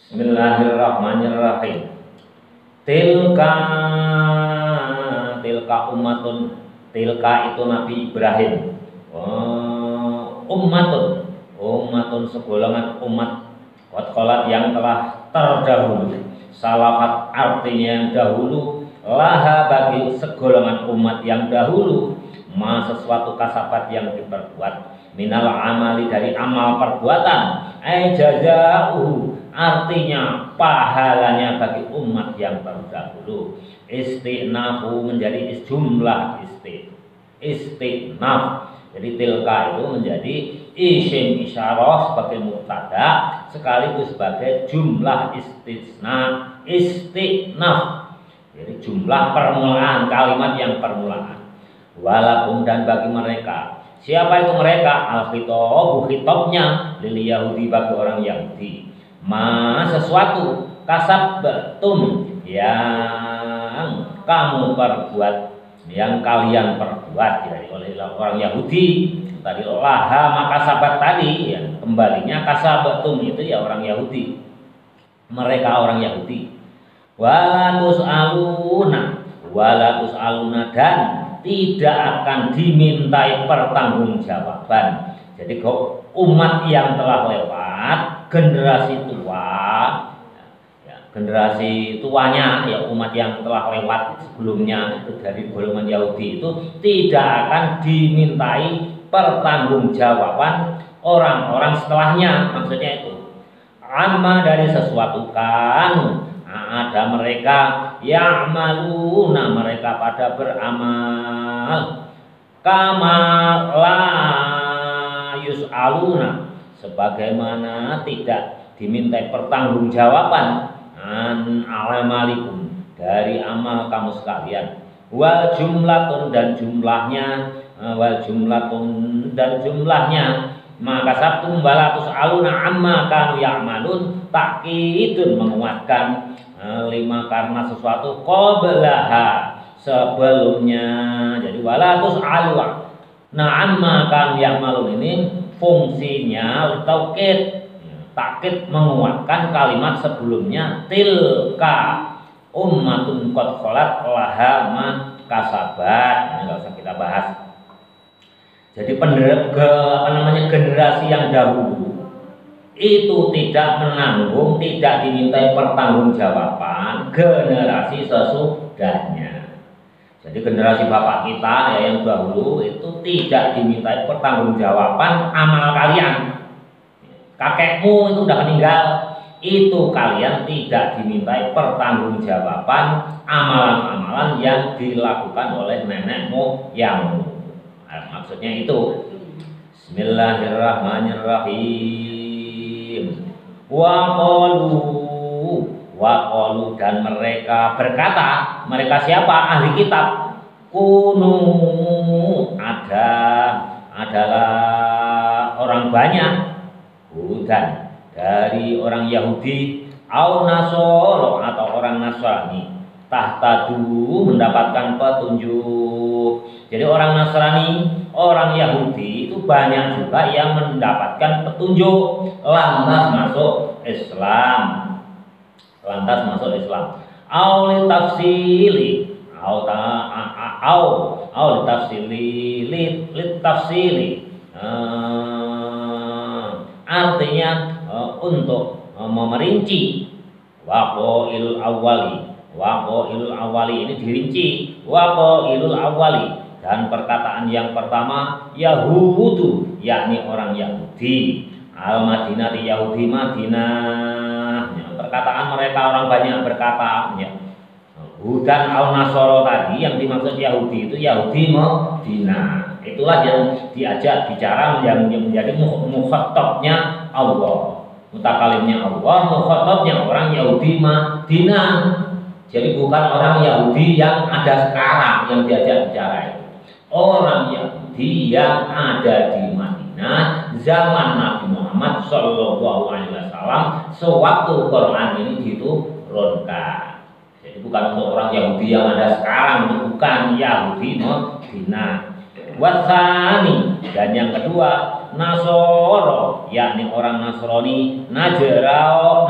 Bismillahirrahmanirrahim. Tilka tilka ummatun, tilka itu Nabi Ibrahim. Ummatun segolongan umat, qad khalat yang telah terdahulu. Salafat artinya yang dahulu, laha bagi segolongan umat yang dahulu, ma sesuatu kasabat yang diperbuat, minal amali dari amal perbuatan, jazauhu artinya pahalanya bagi umat yang terdahulu. Istinafu menjadi jumlah istinaf. Jadi tilka itu menjadi isim isyarah sebagai mubtada sekaligus sebagai jumlah istinaf. Jadi jumlah permulaan kalimat yang permulaan. Walaupun dan bagi mereka. Siapa itu mereka? Al-khitab, khitabnya lil Yahudi bagi orang Yahudi. Ma sesuatu kasabtum yang kamu perbuat, yang kalian perbuat ya, oleh orang Yahudi tadi laha maka sabat tadi ya, kembalinya kasabatum itu ya orang Yahudi, mereka orang Yahudi. Wala tus'aluna dan tidak akan dimintai pertanggungjawaban. Jadi kok umat yang telah lewat, generasi tua ya, generasi tuanya ya, umat yang telah lewat sebelumnya itu dari golongan Yahudi itu tidak akan dimintai pertanggungjawaban orang-orang setelahnya. Maksudnya itu amma dari sesuatu kan ada mereka ya'maluna mereka pada beramal kama la yus'aluna sebagaimana tidak dimintai pertanggungjawaban an amalikum dari amal kamu sekalian. Wal jumlatun dan jumlahnya maka sabtum balatus aluna amma kanu ya'malun takkidun menguatkan lima karena sesuatu qablaha sebelumnya. Jadi walatus alwa nah amma kanu ya'malun ini fungsinya taukid, takkid menguatkan kalimat sebelumnya tilka ummatun qad khalat laha ma kasabat. Ini enggak usah kita bahas. Jadi generasi yang dahulu itu tidak menanggung, tidak dimintai pertanggungjawaban generasi sesudahnya. Jadi generasi bapak kita ya yang dahulu itu tidak dimintai pertanggungjawaban amal kalian. Kakekmu itu udah meninggal, itu kalian tidak dimintai pertanggungjawaban amalan-amalan yang dilakukan oleh nenek moyangmu. Maksudnya itu. Bismillahirrahmanirrahim. Wa qalu dan mereka berkata, mereka siapa? Ahli kitab. Kunu adalah orang banyak, hudan dari orang Yahudi, au nasoro atau orang Nasrani, tahtadu mendapatkan petunjuk. Jadi orang Nasrani, orang Yahudi itu banyak juga yang mendapatkan petunjuk lantas masuk Islam. Au litafsili artinya untuk memerinci. Waqailul awwali ini dirinci. Waqailul awwali dan perkataan yang pertama Yahudu yakni orang Yahudi, al-Madinah di Yahudi Madinah ya, perkataan mereka orang banyak berkata ya. Hudan al-Nasoro tadi yang dimaksud Yahudi itu Yahudi Madinah. Itulah yang diajak bicara yang menjadi mukhatabnya Allah, mutakalimnya Allah, mukhatabnya orang Yahudi Madinah. Jadi bukan orang Yahudi yang ada sekarang yang diajak bicara itu. Orang Yahudi yang ada di Madinah zaman Nabi Muhammad SAW sewaktu Quran ini diturunkan. Jadi bukan untuk orang Yahudi yang ada sekarang, itu bukan Yahudi Madinah. Wasani dan yang kedua Nasoro yakni orang Nasrani Najro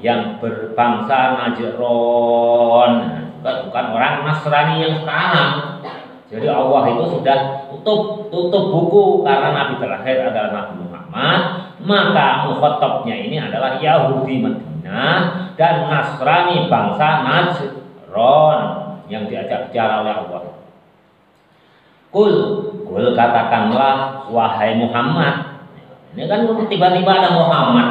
yang berbangsa Najron, bukan orang Nasrani yang sekarang. Jadi Allah itu sudah tutup buku karena Nabi terakhir adalah Nabi Muhammad, maka mukhatabnya ini adalah Yahudi Madinah dan Nasrani bangsa Najron yang diajak bicara oleh Allah. Kul katakanlah wahai Muhammad. Ini kan tiba-tiba ada Muhammad,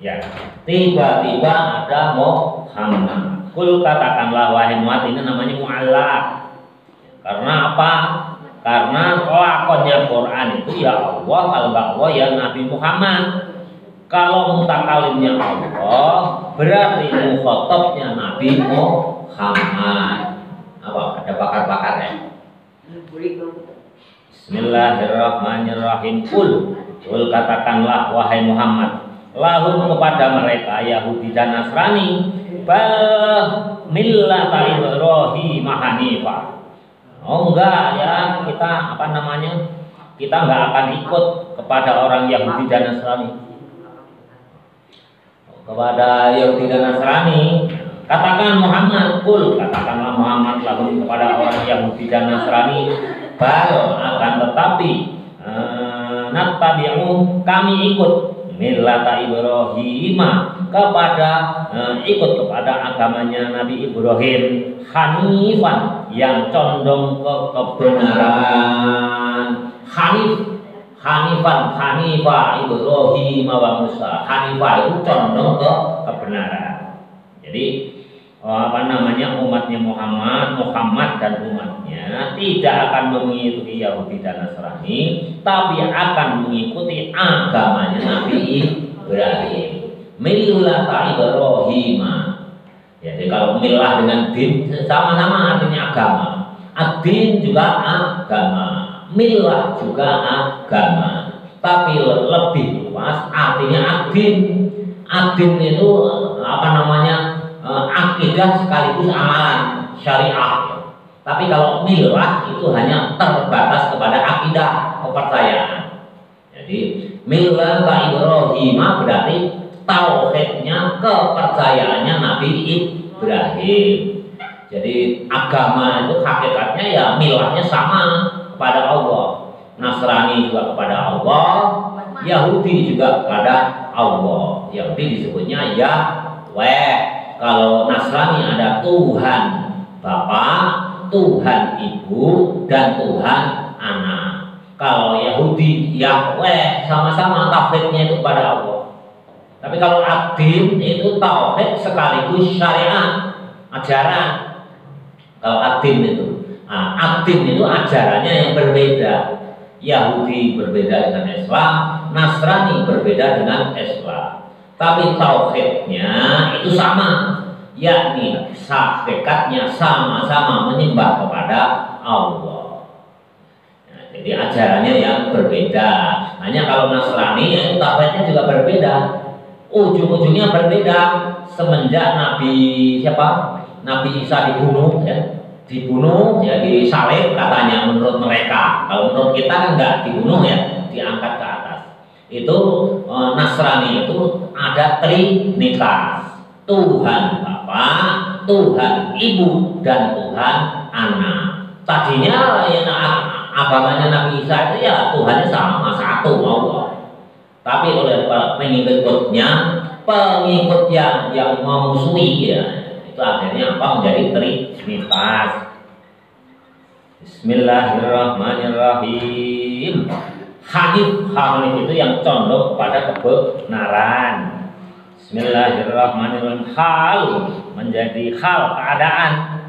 ya. Tiba-tiba ada Muhammad. Kul katakanlah wahai Muhammad, ini namanya mu'allaq. Karena apa? Karena lakonnya Quran itu ya Allah, kalau enggak Allah ya Nabi Muhammad. Kalau mutakalimnya Allah, berarti mukhatabnya Nabi Muhammad. Apa? Ada bakar-bakarnya. Bismillahirrahmanirrahim. Kul katakanlah wahai Muhammad, lahum kepada mereka Yahudi dan Nasrani, bal millata Ibrahim hanifah. Oh enggak ya, kita kita enggak akan ikut kepada orang Yahudi dan Nasrani. Kepada Yahudi dan Nasrani, katakan Muhammad, kul katakanlah Muhammad lahum kepada orang Yahudi dan Nasrani, bal akan tetapi nattabi'u kami ikut millata Ibrahim ikut kepada agamanya Nabi Ibrahim, hanifan yang condong ke kebenaran. Hanifah Ibrahim wa Musa. Hanifah itu condong ke kebenaran. Jadi umatnya Muhammad dan umatnya tidak akan mengikuti Yahudi dan Nasrani, tapi akan mengikuti agamanya Nabi Ibrahim. Millata Ibrahim. Jadi kalau milah dengan din sama-sama artinya agama. Ad-din juga agama, milah juga agama. Tapi lebih luas artinya ad-din. Ad-din itu akidah sekaligus amalan syariah. Tapi kalau milah itu hanya terbatas kepada akidah, kepercayaan. Jadi milah Ibrahim berarti tauhidnya, kepercayaannya Nabi Ibrahim. Jadi agama itu hakikatnya ya milahnya sama kepada Allah. Nasrani juga kepada Allah, Yahudi juga kepada Allah. Yahudi disebutnya Yahweh. Kalau Nasrani ada Tuhan Bapa, Tuhan Ibu, dan Tuhan Anak. Kalau Yahudi Yahweh, sama-sama tauhidnya itu kepada Allah. Tapi kalau ad-din itu tauhid sekaligus syariat, ajaran. Kalau ad-din itu ajarannya yang berbeda. Yahudi berbeda dengan Islam, Nasrani berbeda dengan Islam. Tapi tauhidnya itu sama, yakni hakikatnya sama-sama menyembah kepada Allah. Nah, jadi ajarannya yang berbeda. Hanya kalau Nasrani itu tauhidnya juga berbeda. Ujung-ujungnya berbeda semenjak Nabi Isa dibunuh ya disalib katanya menurut mereka. Kalau menurut kita kan enggak dibunuh ya, diangkat ke atas. Itu Nasrani itu ada Trinitas, Tuhan Bapa, Tuhan Ibu, dan Tuhan Anak. Tadinya ya, agamanya Nabi Isa itu ya Tuhannya sama satu Allah. Tapi oleh pengikut yang memusuhi ya, itu akhirnya menjadi Trinitas. Bismillahirrahmanirrahim. Hanif itu yang condong kepada kebenaran. Bismillahirrahmanirrahim. Hal menjadi hal keadaan.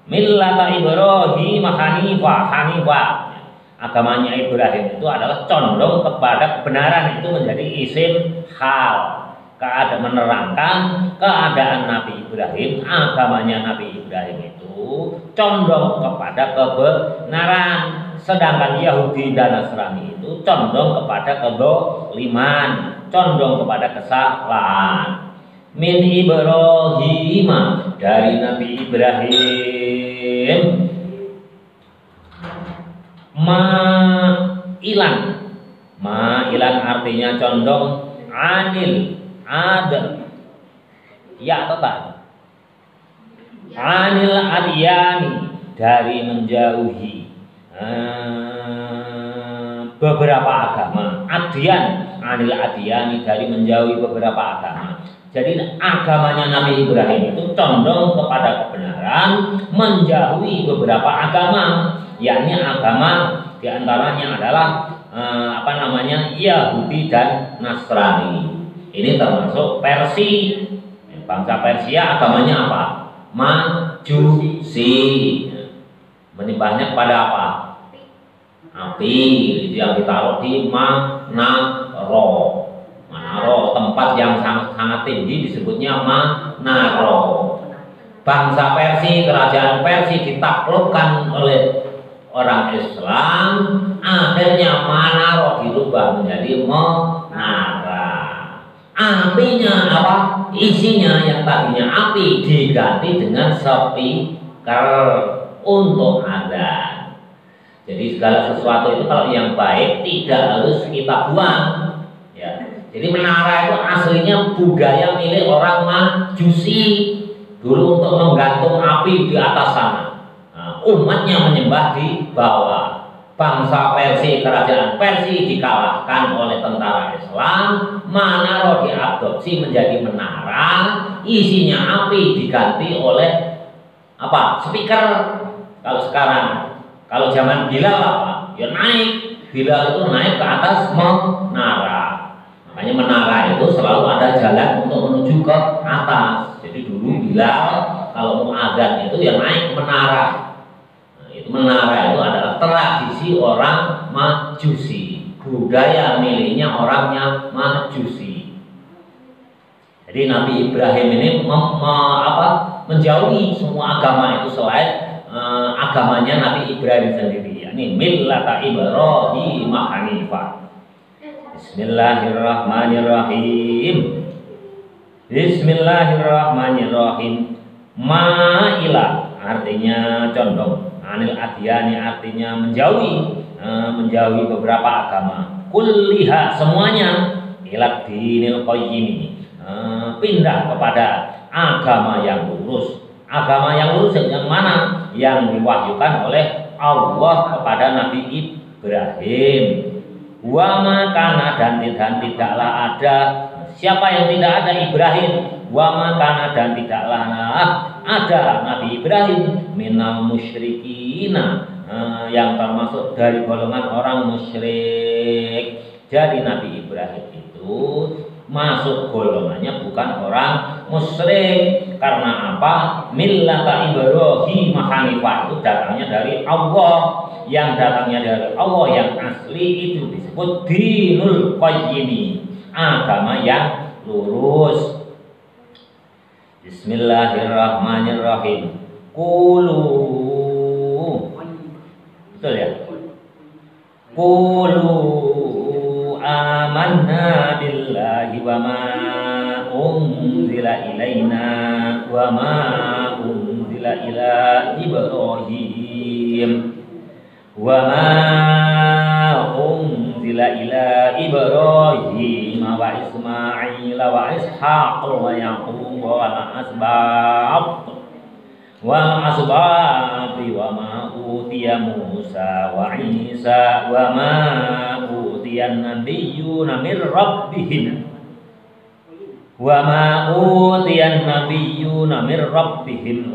Millata Ibrahim hanifah. Agamanya Ibrahim itu adalah condong kepada kebenaran, itu menjadi isim hal. Keadaan menerangkan keadaan Nabi Ibrahim, agamanya Nabi Ibrahim itu condong kepada kebenaran. Sedangkan Yahudi dan Nasrani itu condong kepada kedzaliman, condong kepada kesalahan. Min Ibrahim, dari Nabi Ibrahim. Ma'ilan artinya condong, anil Ya atau tak? Anil adiyani, dari menjauhi beberapa agama. Adyan, anil adiyani, dari menjauhi beberapa agama. Jadi agamanya Nabi Ibrahim itu condong kepada kebenaran, menjauhi beberapa agama, yakni agama diantaranya adalah Yahudi dan Nasrani. Ini termasuk Persia. Bangsa Persia agamanya apa? Majusi. Menyembahnya kepada apa? Api. Itu yang ditaruh di Manaro. Manaro, tempat yang sangat tinggi disebutnya Manaro. Bangsa Persia, kerajaan Persia ditaklukkan oleh orang Islam, akhirnya Manaro dirubah menjadi menara. Apinya apa? Isinya yang tadinya api diganti dengan speaker untuk azan. Jadi segala sesuatu itu kalau yang baik tidak harus kita buang. Ya. Jadi menara itu aslinya budaya milik orang Majusi dulu untuk menggantung api di atas sana. Umatnya menyembah di bawah. Bangsa Persia, kerajaan Persia dikalahkan oleh tentara Islam. Manaro diadopsi menjadi menara, isinya api diganti oleh apa? Speaker. Kalau sekarang, kalau zaman Bilal apa? Ya naik. Bilal itu naik ke atas menara. Makanya menara itu selalu ada jalan untuk menuju ke atas. Jadi dulu Bilal kalau mau azan itu ya naik ke menara. Menara itu adalah tradisi orang Majusi, budaya miliknya orangnya Majusi. Jadi Nabi Ibrahim ini menjauhi semua agama itu selain agamanya Nabi Ibrahim sendiri, yakni millata Ibrahim Hanifah. Bismillahirrahmanirrahim. Bismillahirrahmanirrahim. Ma'ilah artinya condong. Anil adiyani artinya menjauhi beberapa agama. Kulliha semuanya, ilat dinil qayyim, pindah kepada agama yang lurus. Agama yang lurus yang mana? Yang diwahyukan oleh Allah kepada Nabi Ibrahim. Wa makana, dan tidaklah ada. Siapa yang tidak ada? Ibrahim. Wa makana, dan tidaklah ada Nabi Ibrahim minal musyrikina, yang termasuk dari golongan orang musyrik. Jadi Nabi Ibrahim itu masuk golongannya bukan orang musyrik. Karena apa? Millata Ibrahim Hanifah itu datangnya dari Allah. Yang datangnya dari Allah yang asli itu disebut dinul qayyim, agama yang lurus. Bismillahirrahmanirrahim. Qulu, betul ya? Qulu amanna billahi wa ma unzila ilaina wa ma unzila ila Ibrahim wa ma unzila ila Ibrahim wa Ismail wa Ishaq wa Yaqub wa asbab wa ma utiya Musa wa Isa wa ma utiya nabiyyuna min rabbihim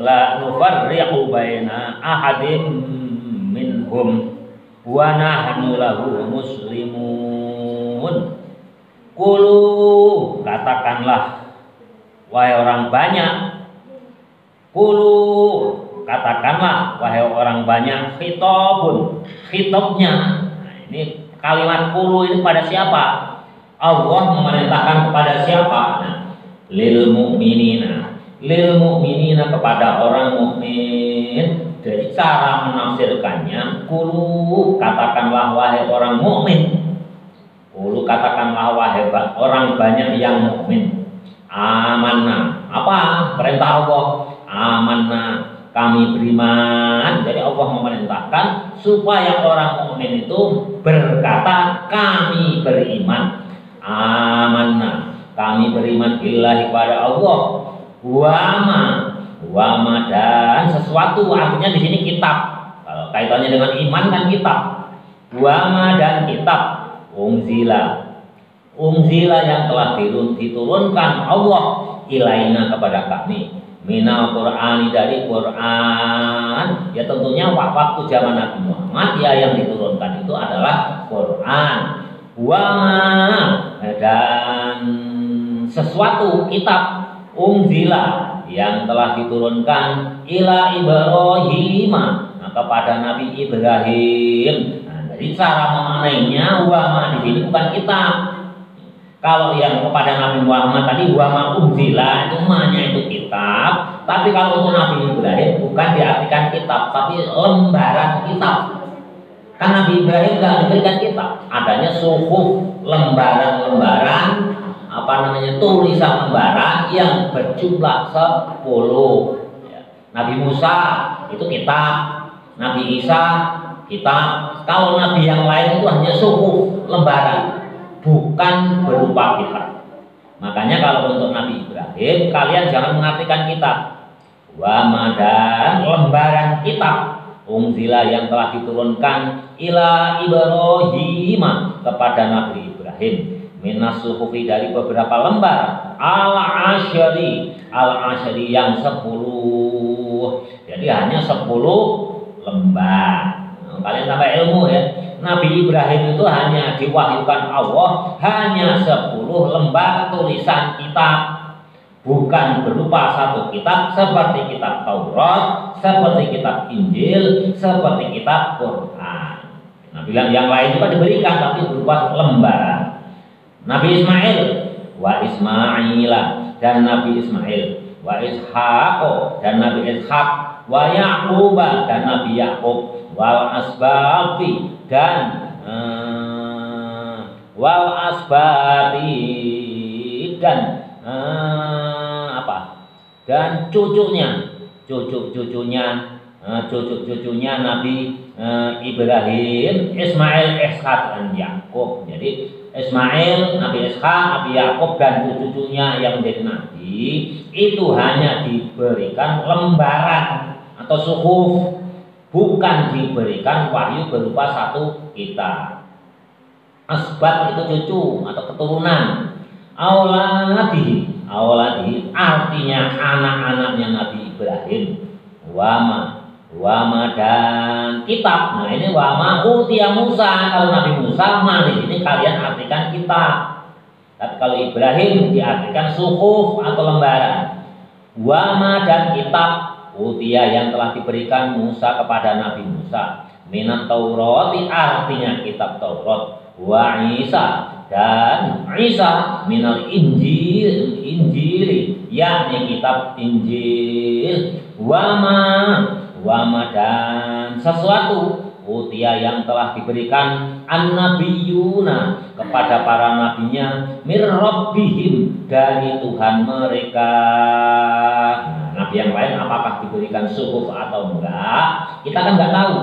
la nufarriqu baina ahadin minhum wa nahnu lahu muslimun. Qulu, katakanlah wahai orang banyak. Qulu, katakanlah wahai orang banyak. Khitabun, khitabnya. Nah, ini kalimat qulu ini pada siapa? Allah memerintahkan kepada siapa? Nah, lil mu'minina kepada orang mukmin. Dari cara menafsirkannya, qulu, katakanlah wahai orang mukmin. Qulu, katakanlah wahai orang banyak yang mukmin. Amanna, apa perintah Allah? Amanna, kami beriman. Jadi Allah memerintahkan supaya orang mukmin itu berkata kami beriman. Amanna, kami beriman billahi kepada Allah, Wama dan sesuatu, artinya di sini kitab. Kalau kaitannya dengan iman kan kitab. Wama dan kitab unzila yang telah diturunkan Allah ilaina kepada kami minal Qur'ani, dari Quran. Ya tentunya waktu zaman Nabi Muhammad ya yang diturunkan itu adalah Quran. Wama dan sesuatu kitab unzila yang telah diturunkan ila Ibrahim kepada Nabi Ibrahim. Nah, jadi cara memaknainya wama di sini bukan kitab. Kalau yang kepada Nabi Muhammad tadi wama unzila itu maknanya itu kitab, tapi kalau untuk Nabi Ibrahim bukan diartikan kitab, tapi lembaran kitab. Kan Nabi Ibrahim tidak diberikan kitab, adanya suhuf, lembaran-lembaran, tulisan lembaran yang berjumlah 10. Nabi Musa itu kitab, Nabi Isa kitab. Kalau nabi yang lain itu hanya suhuf, lembaran, bukan berupa kitab. Makanya kalau untuk Nabi Ibrahim kalian jangan mengartikan kitab. Wa madan lembaran kitab unzila yang telah diturunkan ila Ibrahim kepada Nabi Ibrahim minas suhufi dari beberapa lembar al-asyri yang 10. Jadi hanya 10 lembar. Nah, kalian tambah ilmu ya. Nabi Ibrahim itu hanya diwahyukan Allah hanya 10 lembar tulisan kitab. Bukan berupa satu kitab seperti kitab Taurat, seperti kitab Injil, seperti kitab Quran. Nah, bilang yang lain juga diberikan tapi berupa lembaran. Nabi Ismail wa Ismaila dan Nabi Ismail, wa Ishaq dan Nabi Ishaq, wa Yaqub dan Nabi Yaqub, wal asbati dan dan cucu-cucunya Nabi Ibrahim, Ismail, Ishaq dan Yakub. Jadi Ismail, Nabi Ishaq, Nabi Yakub dan cucu-cucunya yang menjadi nabi itu hanya diberikan lembaran atau suhuf, bukan diberikan wahyu berupa satu kitab. Asbat itu cucu atau keturunan. Auladihi artinya anak-anaknya Nabi Ibrahim. Wama dan kitab. Nah ini wama utia Musa. Kalau Nabi Musa di sini kalian artikan kitab. Tapi kalau Ibrahim diartikan suhuf atau lembaran. Wama dan kitab utia yang telah diberikan Musa kepada Nabi Musa. Minat Taurat artinya kitab Taurat. Wa Isa dan Isa minal Injil yakni kitab Injil. Wama dan sesuatu utia yang telah diberikan an-nabiyuna kepada para nabinya mir rabbihim dari Tuhan mereka. Nah, nabi yang lain apakah diberikan suhuf atau enggak kita kan enggak tahu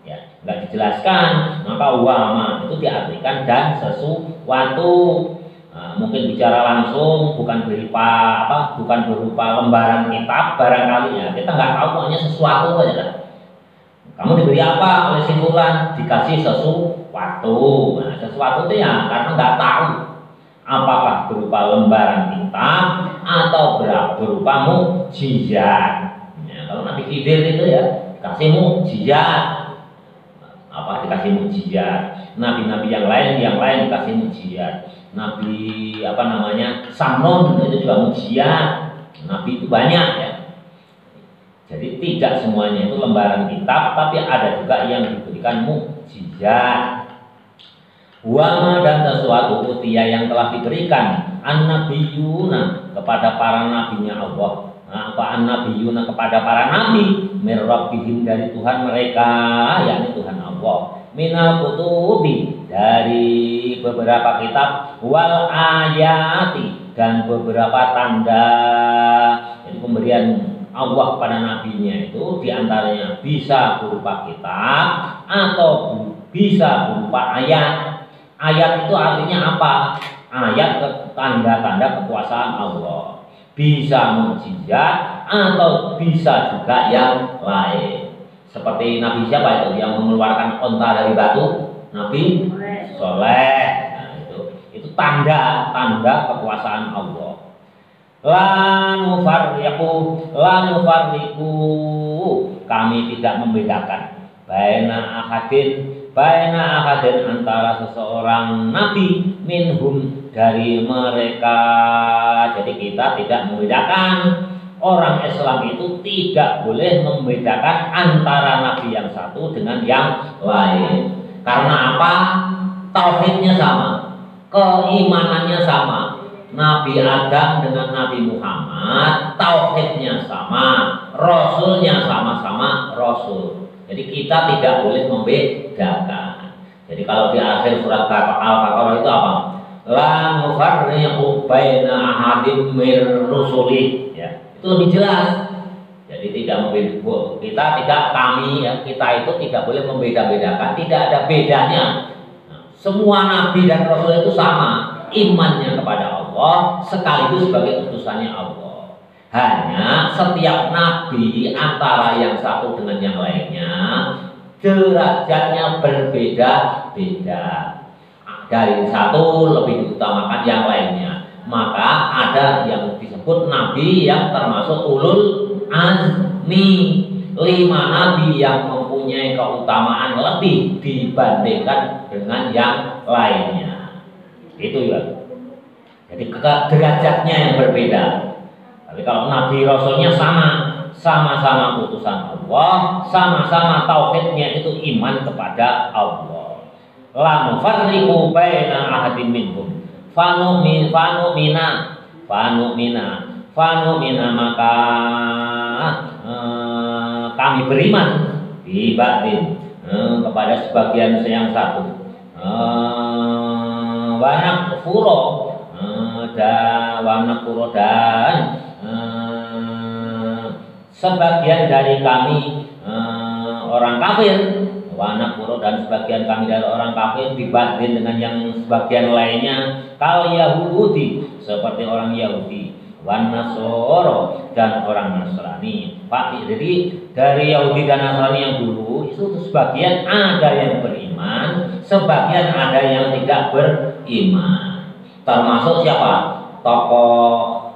ya, enggak dijelaskan. Maka wama itu diartikan dan sesuatu. Mungkin bicara langsung bukan berupa lembaran kitab barangkali ya, kita nggak tahu pokoknya sesuatu aja kan. Kamu diberi apa oleh si fulan? Dikasih sesuatu. Nah, sesuatu itu ya karena nggak tahu apakah berupa lembaran kitab atau berupa mukjizat. Ya, kalau Nabi Khidir itu ya dikasih mukjizat. Dikasih mukjizat. Nabi-nabi yang lain dikasih mukjizat. Nabi Samnon itu juga mukjizat. Nabi itu banyak ya. Jadi tidak semuanya itu lembaran kitab, tapi ada juga yang diberikan mukjizat. Wama dan sesuatu utia yang telah diberikan an-nabiyuna kepada para nabinya Allah. An-nabiyuna kepada para nabi mir rabbihim dari Tuhan mereka, yakni Tuhan Allah. Minal kutubi dari beberapa kitab, wal ayati dan beberapa tanda. Jadi pemberian Allah kepada nabinya itu diantaranya bisa berupa kitab atau bisa berupa ayat. Ayat itu artinya apa? Ayat tanda-tanda kekuasaan Allah. bisa mukjizat atau bisa juga yang lain. Seperti Nabi siapa itu yang mengeluarkan onta dari batu? Nabi Soleh. Nah, itu tanda kekuasaan Allah. La nufarriqu, kami tidak membedakan baina ahadin antara seseorang nabi minhum dari mereka. Jadi kita tidak membedakan. Orang Islam itu tidak boleh membedakan antara nabi yang satu dengan yang lain. Karena apa? Tauhidnya sama, keimanannya sama. Nabi Adam dengan Nabi Muhammad tauhidnya sama, rasulnya sama-sama rasul. Jadi kita tidak boleh membedakan. Jadi kalau di akhir surat Al-Baqarah itu apa? La nufarriqu baina ahadin mir rusuli, ya. Itu lebih jelas. Jadi tidak membedakan. Kita itu tidak boleh membeda-bedakan, tidak ada bedanya. Semua nabi dan rasul itu sama, imannya kepada Allah sekaligus sebagai utusannya Allah. Hanya setiap nabi antara yang satu dengan yang lainnya derajatnya berbeda-beda. Dari satu lebih diutamakan yang lainnya. Maka ada yang disebut nabi yang termasuk ulul azmi, 5 nabi yang mempunyai keutamaan lebih dibandingkan dengan yang lainnya. Itu ya. Jadi derajatnya yang berbeda. Tapi kalau nabi rasulnya sama-sama utusan Allah, sama-sama tauhidnya itu iman kepada Allah. La nufarriqu baina ahadin minhum. Fanu'mina maka kami beriman di batin kepada sebagian yang satu. Wanakfuro dan sebagian dari kami orang kafir. Wanakfuro dan sebagian kami dari orang kafir dibatin dengan yang sebagian lainnya kal Yahudi, seperti orang Yahudi, wan Nasoro dan orang Nasrani. Pak, jadi dari Yahudi dan Nasrani yang dulu itu sebagian ada yang beriman, sebagian ada yang tidak beriman. Termasuk siapa? Tokoh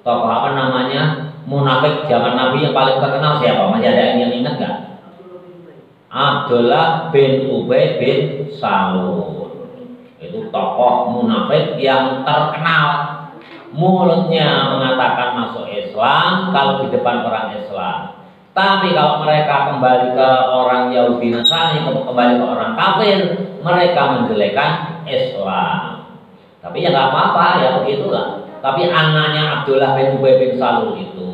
apa namanya? Munafik zaman Nabi yang paling terkenal siapa? Masih ada yang ingat nggak? Abdullah bin Ubay bin Salul. Itu tokoh munafik yang terkenal. Mulutnya mengatakan masuk Islam kalau di depan orang Islam. Tapi kalau mereka kembali ke orang Yahudi Nasrani, kembali ke orang kafir, mereka menjelekan Islam. Tapi ya nggak apa-apa, ya begitulah. Tapi anaknya Abdullah bin Ubay bin Salul itu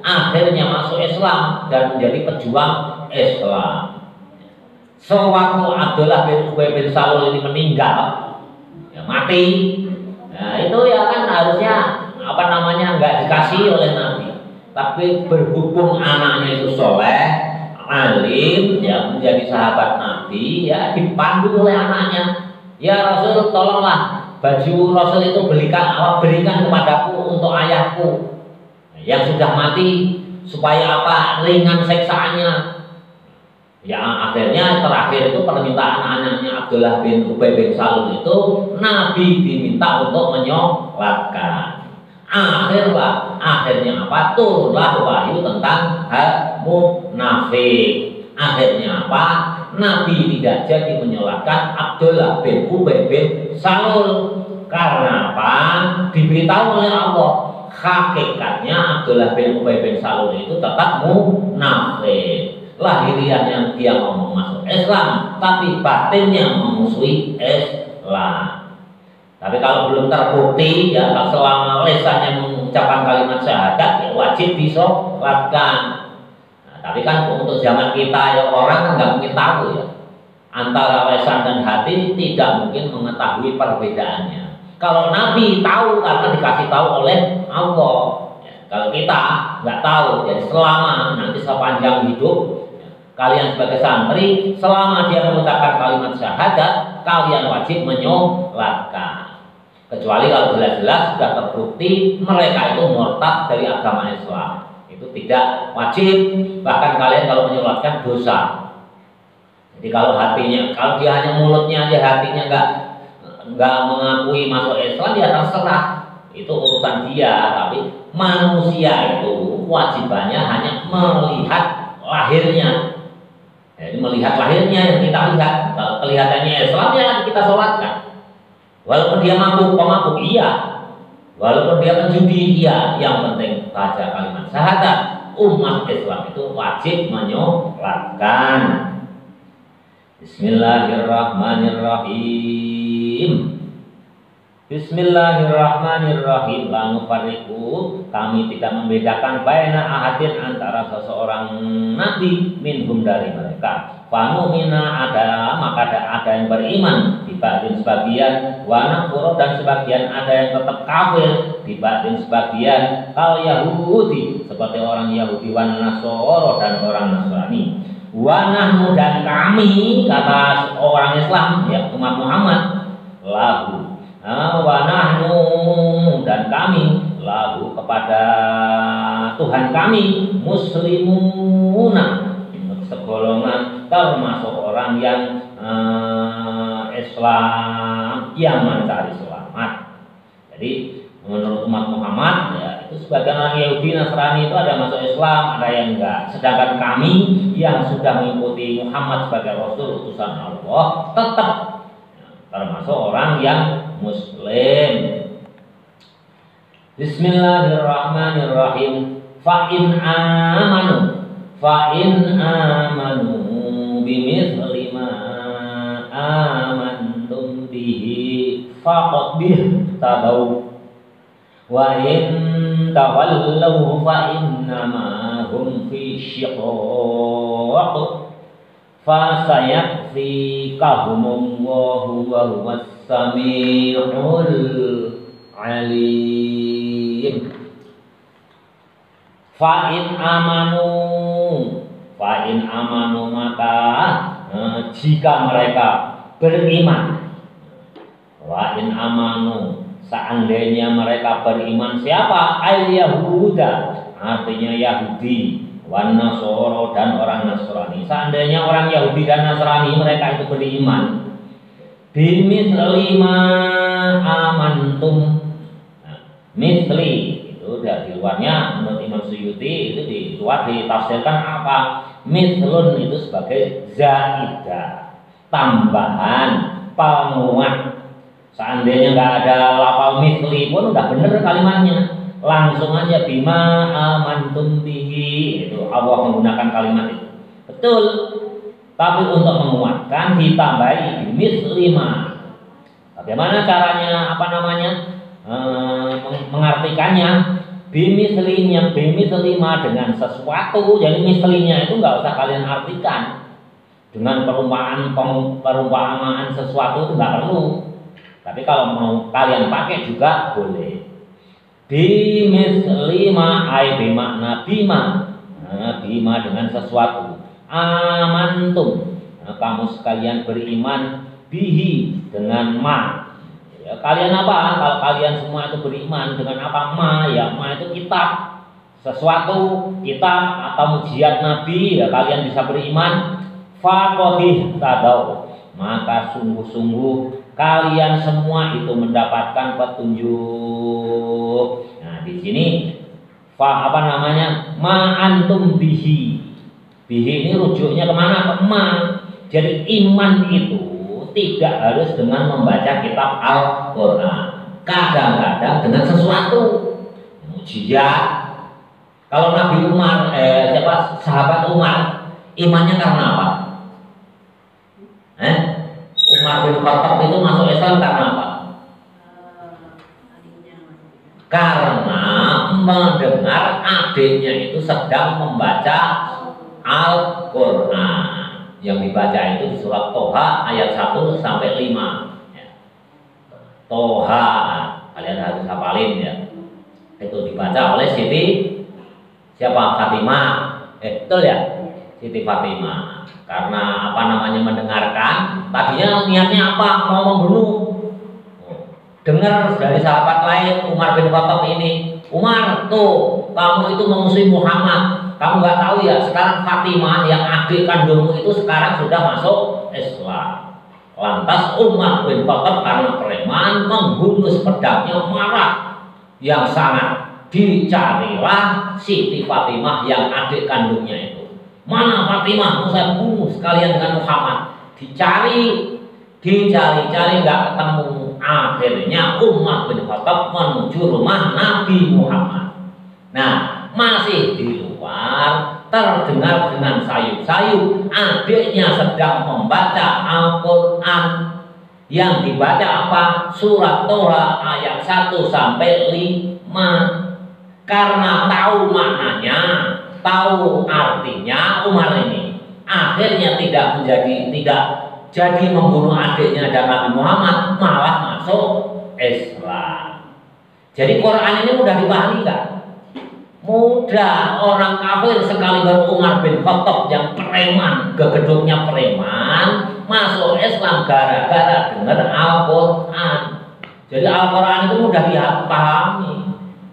akhirnya masuk Islam dan menjadi pejuang Islam. Sewaktu Abdullah bin Ubay bin Salul ini meninggal, ya mati. Nah itu ya kan harusnya nggak dikasih oleh Nabi. Tapi berhubung anaknya itu soleh, alim, ya menjadi sahabat Nabi, ya dipandu oleh anaknya. Ya Rasul, tolonglah baju Rasul itu berikan kepadaku untuk ayahku yang sudah mati, supaya apa? Ringan siksaannya. Ya akhirnya terakhir itu permintaan anaknya Abdullah bin Ubay bin Salul itu Nabi diminta untuk menyolatkan. Akhirnya apa? Turunlah wahyu tentang hal munafik. Akhirnya apa? Nabi tidak jadi menyolatkan Abdullah bin Ubay bin Salul. Karena apa? Diberitahu oleh Allah, hakikatnya Abdullah bin Ubay bin Salul itu tetap munafik. Lahiriahnya dia ngomong masuk Islam, tapi batinnya memusuhi Islam. Tapi kalau belum terbukti, ya selama lesannya mengucapkan kalimat syahadat, ya wajib disolatkan. Nah, tapi kan untuk zaman kita ya orang kan nggak mungkin tahu ya antara lesan dan hati, tidak mungkin mengetahui perbedaannya. Kalau Nabi tahu karena dikasih tahu oleh Allah. Ya, kalau kita nggak tahu, jadi selama nanti sepanjang hidup kalian sebagai santri, selama dia mengucapkan kalimat syahadat, kalian wajib menyolatkan. Kecuali kalau jelas-jelas sudah terbukti mereka itu murtad dari agama Islam, itu tidak wajib. Bahkan kalian kalau menyolatkan dosa. Jadi kalau dia hanya mulutnya aja, hatinya nggak mengakui masuk Islam, ya terserah, itu urusan dia. Tapi manusia itu wajibannya hanya melihat lahirnya. Jadi melihat lahirnya yang kita lihat. Kalau kelihatannya Islam, ya kita sholatkan. Walaupun dia pemabuk, iya. Walaupun dia penjudi, iya. Yang penting baca kalimat syahadat. Umat Islam itu wajib menyolatkan. Bismillahirrahmanirrahim. Bismillahirrahmanirrahim. La nufarriqu, kami tidak membedakan baina ahadin, antara seseorang nabi minhum, dari mereka. Fanumina, maka ada yang beriman dibanding sebagian, wa nakfuru, dan sebagian ada yang tetap kafir dibanding sebagian. Kal Yahudi, seperti orang Yahudi, wan Nasoro, dan orang Nasrani. Wa nahnu, dan kami, kata orang Islam, ya umat Muhammad, lahu, wa nahnu, dan kami, lahu, kepada Tuhan kami, muslimuna, segolongan termasuk orang yang Islam yang mencari selamat. Jadi menurut umat Muhammad, ya, itu sebagian orang Yahudi Nasrani itu ada masuk Islam, ada yang enggak. Sedangkan kami yang sudah mengikuti Muhammad sebagai Rasul utusan Allah tetap termasuk orang yang Muslim. Bismillahirrahmanirrahim. Fa in amanu bimithli ma amantum bihi faqad tadaw wa in tawallaw fa innama hum fi shiqaq fa sayakfikahumullahu wa huwas samiul alim. Fa'in amanu, maka jika mereka beriman. Wa'in amanu, seandainya mereka beriman. Siapa? Al-Yahuda, artinya Yahudi, wan Nasoro, dan orang Nasrani. Seandainya orang Yahudi dan Nasrani mereka itu beriman, bimithli ma amantum, misli, dari luarnya menurut Imam Suyuti itu di luar ditafsirkan apa? Mithlun itu sebagai zaidah, tambahan, penguat. Seandainya nggak ada lafal mithli pun udah bener kalimatnya, langsung aja bima amantum bihi, itu Allah menggunakan kalimat itu betul. Tapi untuk menguatkan ditambahi mithli ma. Bagaimana caranya? Mengartikannya? Bimislinya, bimislima, dengan sesuatu. Jadi mislinya itu nggak usah kalian artikan dengan perumpamaan sesuatu, itu nggak perlu. Tapi kalau mau kalian pakai juga boleh. Bimislima ay bimakna bima, bima dengan sesuatu. Amantum, kamu sekalian beriman, bihi dengan ma. Ya, kalian apa? Kalau kalian semua itu beriman dengan apa? Ma, ya ma itu kitab, sesuatu kitab atau mujiat Nabi, ya kalian bisa beriman. Faqadih tadau, maka sungguh-sungguh kalian semua itu mendapatkan petunjuk. Nah, di sini ma antum bihi. Bihi ini rujuknya kemana? Ke ma. Jadi iman itu tidak harus dengan membaca kitab Al-Quran. Kadang-kadang dengan sesuatu mujizat. Kalau Nabi Umar, sahabat Umar, imannya karena apa? Umar bin Khattab itu masuk Islam karena apa? Karena mendengar adiknya itu sedang membaca Al-Quran. Yang dibaca itu di surat Toha ayat 1 sampai 5. Toha, kalian harus hafalin ya. Itu dibaca oleh Siti siapa? Fatimah. Betul ya? Siti Fatimah. Karena mendengarkan, tadinya niatnya apa? Mau membunuh. dengar dari sahabat lain Umar bin Khattab ini, Umar tuh kamu itu memusuhi Muhammad, kamu nggak tahu ya sekarang Fatimah yang adik kandungmu itu sekarang sudah masuk Islam. Lantas Umar bin Khattab karena preman menghunus pedangnya marah yang sangat. Dicarilah Siti Fatimah yang adik kandungnya itu. Mana Fatimah? Mau saya bunuh sekalian dengan Muhammad. Dicari-cari nggak ketemu. Akhirnya Umar bin Khattab menuju rumah Nabi Muhammad. Nah, masih di luar terdengar dengan sayup-sayup adiknya sedang membaca Al-Quran. Yang dibaca apa? Surat Toha ayat 1 sampai 5. Karena tahu maknanya, tahu artinya, Umar ini akhirnya tidak jadi membunuh adiknya dan Nabi Muhammad, malah masuk Islam. Jadi Quran ini mudah dipahami nggak? Mudah. Orang kafir sekali Umar bin Khattab yang preman, gegeduknya preman, masuk Islam gara-gara dengar Al-Quran. Jadi Al-Quran itu mudah dipahami.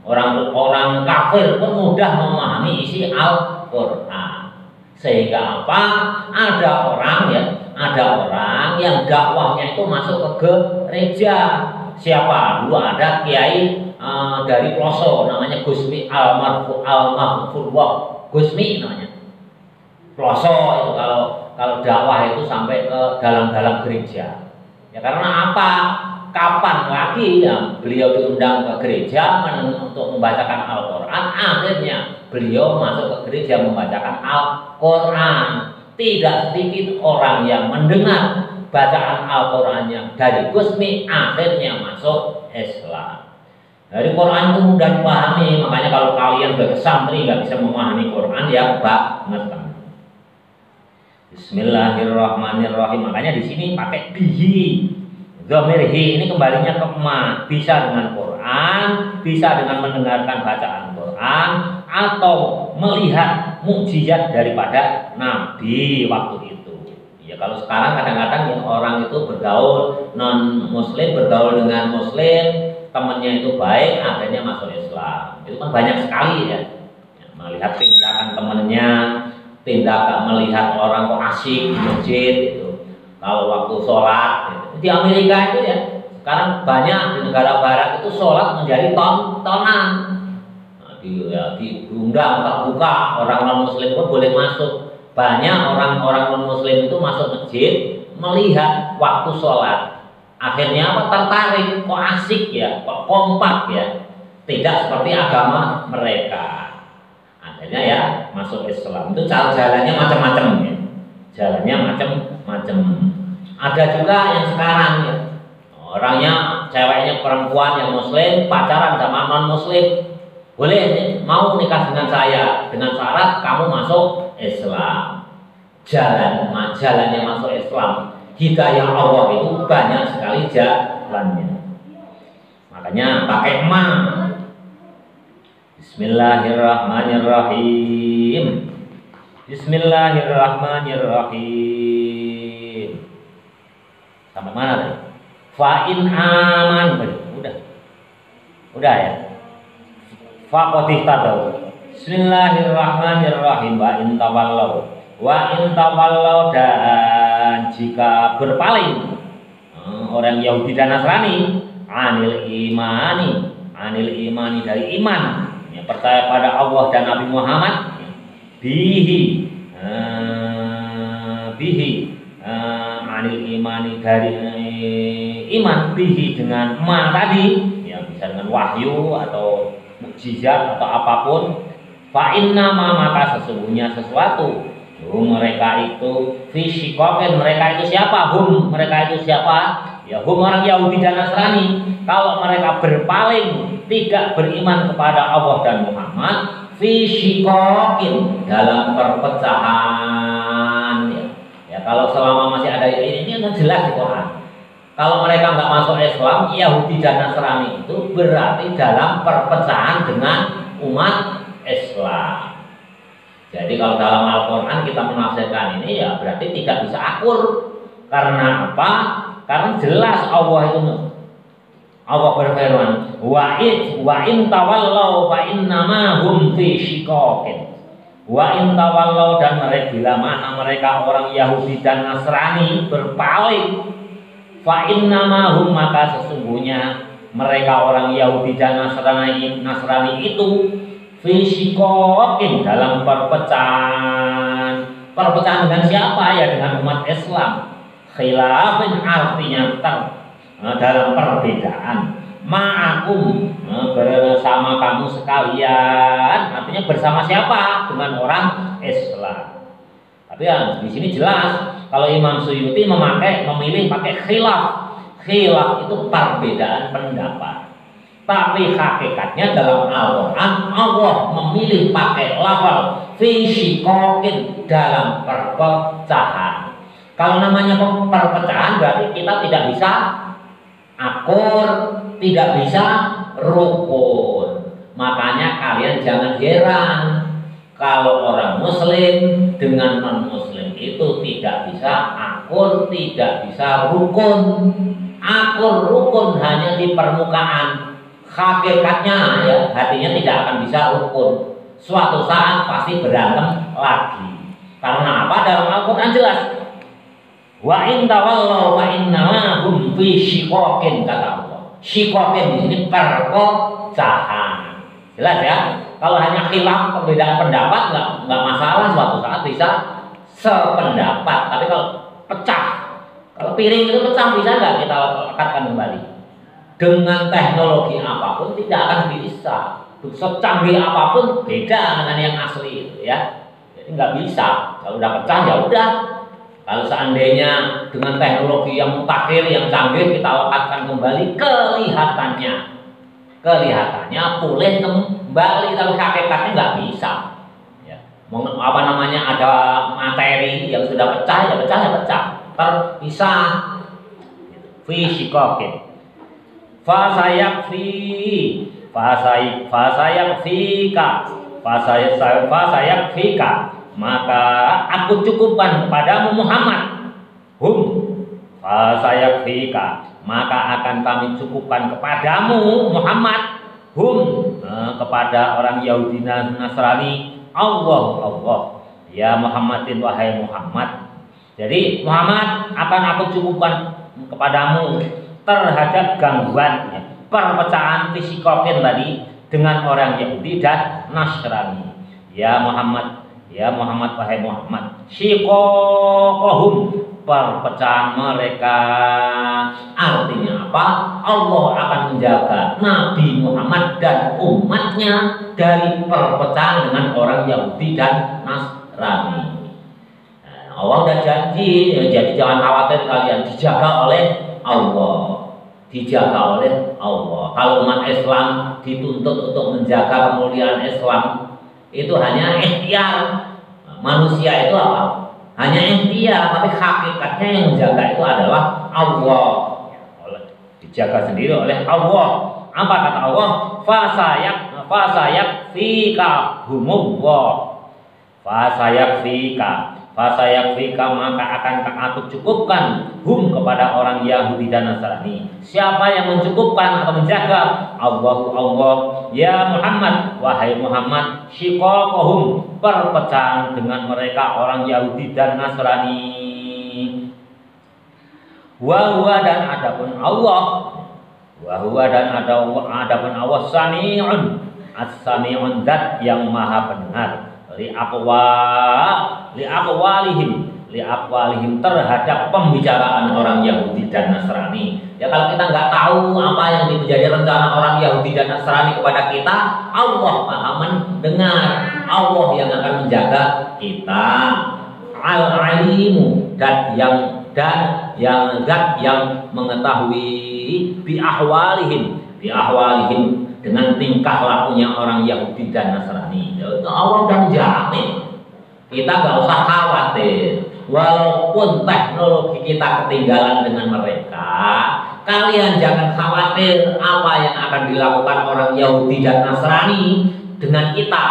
Orang kafir pun mudah memahami isi Al-Quran. Sehingga apa? Ada orang yang dakwahnya itu masuk ke gereja. Siapa? Dulu ada kiai dari Ploso namanya Gusmi Al-Mahfurwah Gusmi namanya. Ploso itu kalau dakwah itu sampai ke dalam gereja. Ya karena apa? Kapan lagi ya beliau diundang ke gereja untuk membacakan Al-Quran, akhirnya beliau masuk ke gereja membacakan Al-Quran. Tidak sedikit orang yang mendengar bacaan Al-Qurannya dari Gusmi akhirnya masuk Islam. Dari Quran itu mudah dipahami, makanya kalau kalian sebagai santri nggak bisa memahami Quran ya banget. Bismillahirrahmanirrahim. Makanya di sini pakai bihi. Dhamir-hi ini kembalinya ke ma, bisa dengan Quran, bisa dengan mendengarkan bacaan Quran, atau melihat mukjizat daripada Nabi waktu itu. Ya kalau sekarang kadang-kadang yang orang itu bergaul non Muslim, bergaul dengan Muslim, temannya itu baik, akhirnya masuk Islam. Itu kan banyak sekali ya. Melihat tindakan temannya, melihat orang kok asik di masjid itu. Kalau waktu sholat gitu. Di Amerika itu ya sekarang banyak di negara barat itu sholat menjadi tontonan. Nah, diundang terbuka, orang non muslim pun boleh masuk. Banyak orang-orang non muslim itu masuk masjid melihat waktu sholat. Akhirnya apa? Tertarik, kok asik ya, kok kompak ya. Tidak seperti agama mereka. Akhirnya ya masuk Islam. Itu jalannya macam-macam ya. Jalannya macam-macam. Ada juga yang sekarang ya, orangnya ceweknya perempuan yang muslim pacaran sama non muslim, boleh mau nikah dengan saya dengan syarat kamu masuk Islam. Jalannya masuk Islam, hidayah Allah itu banyak sekali jalannya. Makanya pakai ma. Bismillahirrahmanirrahim. Bismillahirrahmanirrahim. Sampai mana tadi? Fa'in aman. Udah ya. Faqotih tadau. Bismillahirrahmanirrahim. Wa in tawallau. Dan jika berpaling orang Yahudi dan Nasrani anil imani dari iman ya, percaya pada Allah dan Nabi Muhammad bihi anil imani dari iman bihi dengan ma tadi ya bisa dengan wahyu atau mukjizat atau apapun fa inna maka sesungguhnya sesuatu mereka itu fisyikokin mereka itu siapa mereka itu siapa ya orang Yahudi dan Nasrani kalau mereka berpaling tidak beriman kepada Allah dan Muhammad fisyikokin dalam perpecahan ya kalau selama masih ada ini kan jelas di Quran. Kalau mereka nggak masuk Islam, Yahudi dan Nasrani itu berarti dalam perpecahan dengan umat Islam. Jadi kalau dalam Al-Quran kita menafsirkan ini ya berarti tidak bisa akur. Karena apa? Karena jelas Allah itu Allah berfirman, wa in tawallau fa innama hum fi shiqaqin. Wa in tawallau, dan mereka bila mana mereka orang Yahudi dan Nasrani berpaling, fa innama hum, maka sesungguhnya mereka orang Yahudi dan Nasrani itu fi shiqaqin, dalam perpecahan. Perpecahan dengan siapa? Ya dengan umat Islam. Khilafin artinya dalam perbedaan. Ma'akum, bersama kamu sekalian, artinya bersama siapa? Dengan orang Islam. Tapi ya di sini jelas kalau Imam Suyuti memilih pakai khilaf. Khilaf itu perbedaan pendapat. Tapi hakikatnya dalam Al-Quran Allah memilih pakai lafal fi shiqaqin, dalam perpecahan. Kalau namanya perpecahan berarti kita tidak bisa akur, tidak bisa rukun. Makanya kalian jangan heran kalau orang Muslim dengan non-Muslim itu tidak bisa akur, tidak bisa rukun. Akur rukun hanya di permukaan. Hakikatnya ya hatinya tidak akan bisa rukun. Suatu saat pasti berantem lagi. Karena apa? Dalam Al-Quran jelas. Wa in tawallau fa innama hum fi shiqaqin, kata Allah. Shiqaqin di sini perpecahan. Jelas ya? Kalau hanya khilaf, perbedaan pendapat enggak masalah, suatu saat bisa sependapat. Tapi kalau pecah, kalau piring itu pecah, bisa enggak kita lekatkan kembali? Dengan teknologi apapun tidak akan bisa. Secanggih apapun beda dengan yang asli itu ya. Jadi enggak bisa. Kalau udah pecah ya udah. Kalau seandainya dengan teknologi yang mutakhir, yang canggih kita lekatkan kembali, kelihatannya pulih kembali, tapi hakikatnya nggak bisa. Ya. Apa namanya, ada materi yang sudah pecah ya pecah, terpisah. Fi shiqaqin. Fasayakfika, maka aku cukupkan kepadamu Muhammad. Fasayakfika, maka akan kami cukupkan kepadamu Muhammad. Kepada orang Yahudi dan Nasrani, Allah. Ya Muhammadin, wahai Muhammad. Jadi Muhammad akan aku cukupkan kepadamu terhadap gangguan perpecahan fisikokin tadi dengan orang Yahudi dan Nasrani. Ya Muhammad, wahai Muhammad, shiqaqahum, perpecahan mereka. Artinya apa? Allah akan menjaga Nabi Muhammad dan umatnya dari perpecahan dengan orang Yahudi dan Nasrani. Allah udah janji, jadi jangan khawatir kalian, dijaga oleh Allah. Kalau umat Islam dituntut untuk menjaga kemuliaan Islam, itu hanya ikhtiar. Manusia itu apa? Hanya ikhtiar, tapi hakikatnya yang menjaga itu adalah Allah. Dijaga sendiri oleh Allah. Apa kata Allah? Fasayakfika humullah. Fasayakfika, maka akan aku cukupkan kepada orang Yahudi dan Nasrani. Siapa yang mencukupkan atau menjaga? Allah. Ya Muhammad, wahai Muhammad, shiqaqahum, perpecahan dengan mereka orang Yahudi dan Nasrani. Wa huwa, dan adapun Allah, sami'un, as-sami'un, zat yang maha pendengar. Liaqwalihim, terhadap pembicaraan orang Yahudi dan Nasrani. Ya kalau kita nggak tahu apa yang menjadi rencana orang Yahudi dan Nasrani kepada kita, Allah maha mendengar. Allah yang akan menjaga kita. Al-alimu, zat yang mengetahui bi ahwalihim dengan tingkah lakunya orang Yahudi dan Nasrani. Allah udah menjamin. Kita gak usah khawatir. Walaupun teknologi kita ketinggalan dengan mereka, kalian jangan khawatir apa yang akan dilakukan orang Yahudi dan Nasrani dengan kita.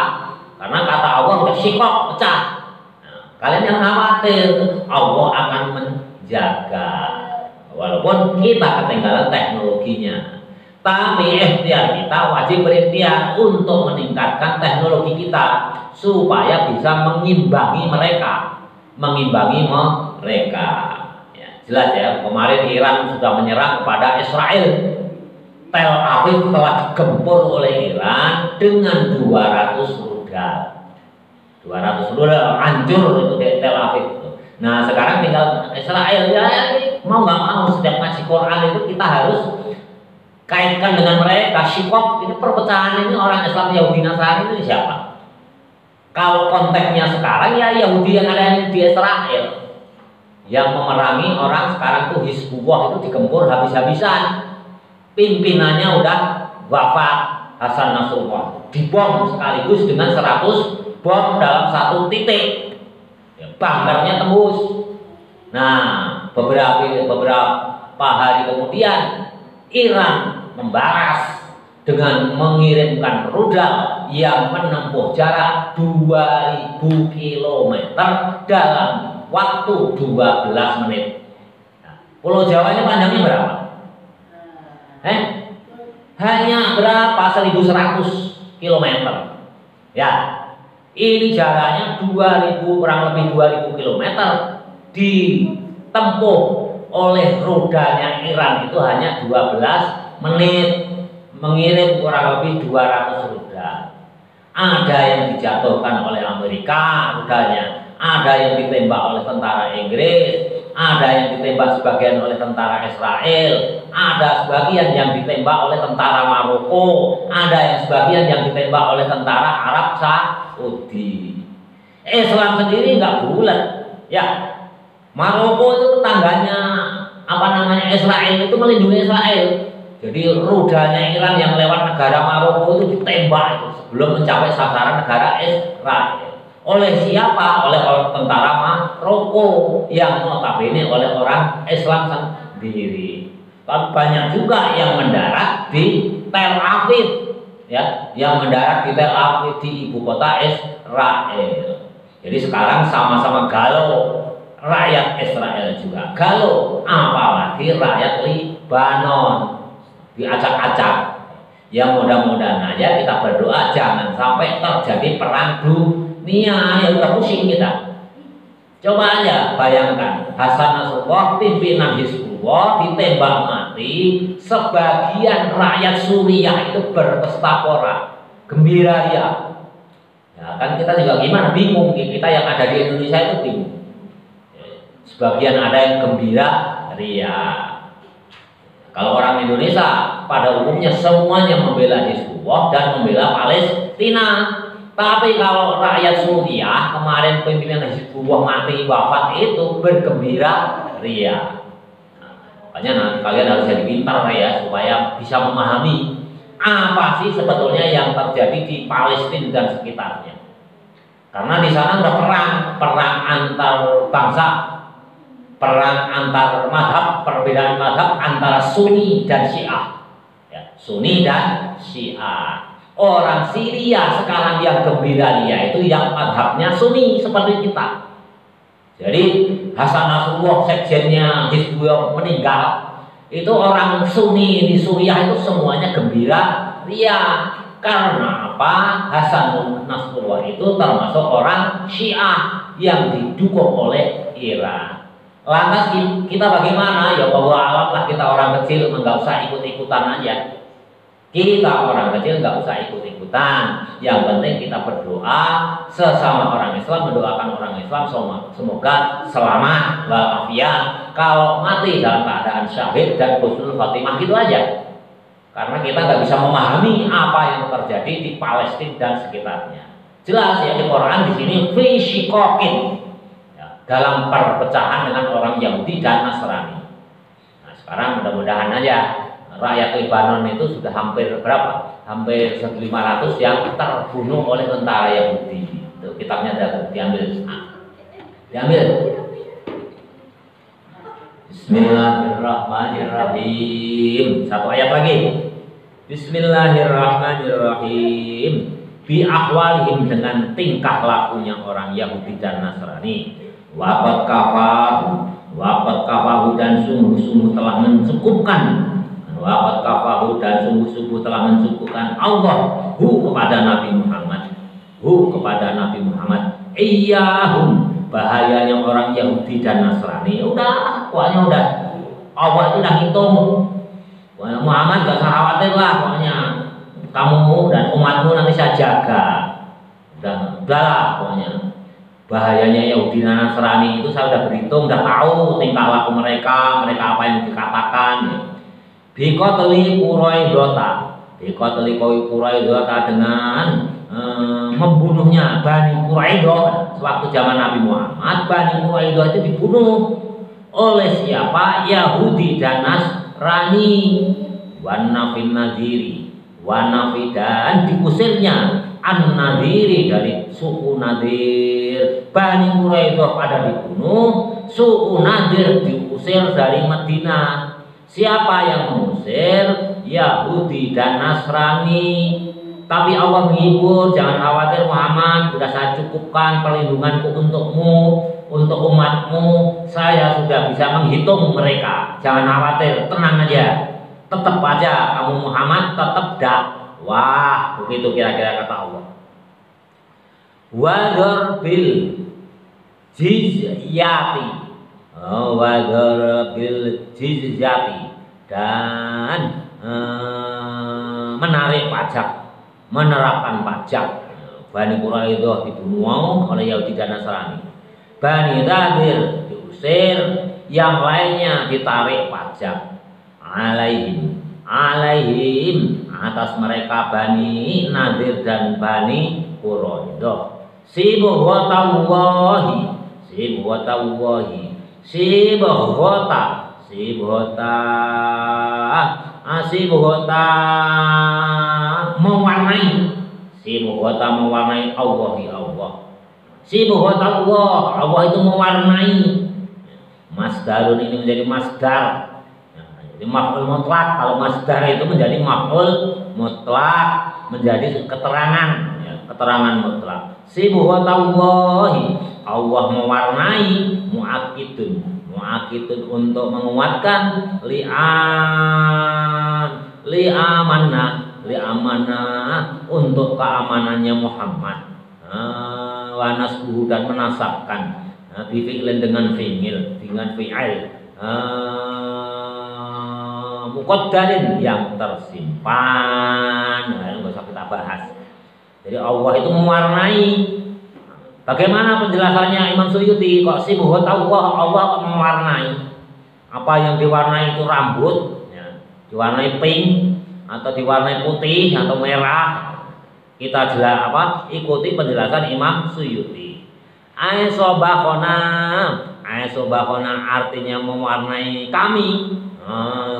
Karena kata Allah udah shiqaq, pecah. Kalian jangan khawatir, Allah akan menjaga. Walaupun kita ketinggalan teknologinya. Tapi ikhtiar kita wajib berikhtiar untuk meningkatkan teknologi kita supaya bisa mengimbangi mereka, Ya, jelas ya, kemarin Iran sudah menyerang kepada Israel. Tel Aviv telah digempur oleh Iran dengan 200 rudal. 200 rudal hancur itu di Tel Aviv. Nah sekarang tinggal Israel ya, mau nggak mau setiap ngaji Quran itu kita harus kaitkan dengan mereka. Shikok ini perpecahan ini orang Islam Yahudi Nasrani ini siapa? Kalau konteksnya sekarang ya Yahudi yang ada di Israel yang memerangi orang sekarang tuh Hizbullah itu digempur habis-habisan. Pimpinannya udah wafat, Hasan Nasrullah, dibom sekaligus dengan 100 bom dalam satu titik. Ya, bunkernya tembus. Nah beberapa hari kemudian Iran membalas dengan mengirimkan rudal yang menempuh jarak 2000 km dalam waktu 12 menit. Nah, Pulau Jawa ini panjangnya berapa? Hanya berapa? 1100 km. Ya, ini jaraknya 2000, kurang lebih 2000 km ditempuh oleh rudalnya Iran itu hanya 12 menit, mengirim kurang lebih 200 rudal. Ada yang dijatuhkan oleh Amerika rudalnya, ada yang ditembak oleh tentara Inggris, ada yang ditembak sebagian oleh tentara Israel, ada sebagian yang ditembak oleh tentara Maroko, ada yang sebagian yang ditembak oleh tentara Arab Saudi. Islam sendiri nggak bulat, ya. Maroko itu tetangganya Israel itu melindungi Israel. Jadi rudalnya Iran yang lewat negara Maroko itu ditembak itu sebelum mencapai sasaran negara Israel. Oleh siapa? Oleh tentara Maroko yang notabene oleh orang Islam sendiri. Tapi banyak juga yang mendarat di Tel Aviv, ya, yang mendarat di Tel Aviv di ibu kota Israel. Jadi sekarang sama-sama galau. Rakyat Israel juga galau, apalagi rakyat Lebanon diacak-acak. Yang mudah-mudahan aja kita berdoa jangan sampai terjadi perang dunia, ya udah pusing kita. Coba aja bayangkan Hasan Nasrullah pimpinan Hizbullah ditembak mati, sebagian rakyat Suriah itu berpesta pora, gembira ya. Ya kan kita juga gimana, bingung, kita yang ada di Indonesia itu bingung. Sebagian ada yang gembira ria. Kalau orang Indonesia pada umumnya semuanya membela Hizbullah dan membela Palestina. Tapi kalau rakyat Suriah kemarin pimpinan Hizbullah mati wafat itu bergembira ria. Makanya nanti kalian harus jadi pintar ya supaya bisa memahami apa sih sebetulnya yang terjadi di Palestina dan sekitarnya. Karena di sana ada perang antar bangsa, perang antar madhab, perbedaan madhab antara Sunni dan Syiah, ya, Sunni dan Syiah. Orang Syria sekarang yang gembira itu yang madhabnya Sunni seperti kita. Jadi Hasan Nasrullah sekjennya Hizbullah meninggal, itu orang Sunni di Suriah itu semuanya gembira ria. Karena apa? Hasan Nasrullah itu termasuk orang Syiah yang didukung oleh Iran. Lantas kita bagaimana? Ya bahwa alam lah, kita orang kecil nggak usah ikut-ikutan aja. Kita orang kecil nggak usah ikut-ikutan. Yang penting kita berdoa sesama orang Islam, mendoakan orang Islam semoga selamat walafiat. Kalau mati dalam keadaan syahid dan husnul khotimah, gitu aja. Karena kita nggak bisa memahami apa yang terjadi di Palestina dan sekitarnya. Jelas ya di Quran di sini fi shikokin, ya, dalam perpecahan dengan orang Yahudi dan Nasrani. Nah sekarang mudah-mudahan aja rakyat Lebanon itu sudah hampir berapa? Hampir 1.500 yang terbunuh oleh tentara Yahudi. Itu kitabnya diambil. Bismillahirrahmanirrahim. Satu ayat lagi. Bismillahirrahmanirrahim. Bi ahwalihim, dengan tingkah lakunya orang Yahudi dan Nasrani. Waqad kafahu dan sungguh-sungguh telah mencukupkan Waqad kafahu dan sungguh-sungguh telah mencukupkan Allah kepada Nabi Muhammad. Kepada Nabi Muhammad. Iyahum, bahayanya orang Yahudi dan Nasrani. Udah, pokoknya udah. Allah itu udah hitung. Muhammad gak usah khawatir lah, pokoknya kamu dan umatmu nanti saya jaga. Udah pokoknya. Bahayanya Yahudi dan Nasrani itu saya udah berhitung, udah tahu tingkah laku mereka apa yang dikatakan. Bikotli Quraidota, bikotli Quraidota dengan membunuhnya Bani Quraidah. Sewaktu zaman Nabi Muhammad, Bani Quraidah itu dibunuh oleh siapa? Yahudi dan Nasrani. Wanafin Nadiri, Wanafi dan diusirnya An-Nadiri dari suku Nadir. Bani Quraidah pada dibunuh, suku Nadir diusir dari Madinah. Siapa yang mengusir? Yahudi dan Nasrani. Tapi Allah menghibur, jangan khawatir Muhammad, sudah saya cukupkan perlindunganku untukmu, untuk umatmu. Saya sudah bisa menghitung mereka. Jangan khawatir, tenang aja. Tetap aja kamu Muhammad, tetap dakwah. Begitu kira-kira kata Allah. Wadharbil jizyati, wadharbil jizyati, dan menarik pajak, menerapkan pajak. Bani Quraidah dibunuh oleh Yahudi dan Nasrani. Bani Nadir diusir, yang lainnya ditarik pajak. Alaihim atas mereka Bani Nadir dan Bani Quraidah. Sibghatallahi, mewarnai Allah, ya Allah. Sibghatallah, Allah itu mewarnai. Masdarun ini menjadi masdar. Jadi maf'ul mutlak. Kalau masdar itu menjadi maf'ul mutlak, menjadi keterangan, ya, keterangan mutlak. Sibghatallahi, Allah mewarnai. Mu'akidun untuk menguatkan. Li'amanah untuk keamanannya Muhammad. Wanasbuhu dan menasabkan. Bifi'lin dengan fi'il, muqaddarin yang tersimpan. Nggak usah kita bahas. Jadi Allah itu mewarnai. Bagaimana penjelasannya Imam Suyuti? Kok sibghatallah, Allah mewarnai. Apa yang diwarnai itu rambut, ya, diwarnai pink atau diwarnai putih atau merah. Kita ikuti penjelasan Imam Suyuti. Aisobahona artinya mewarnai kami.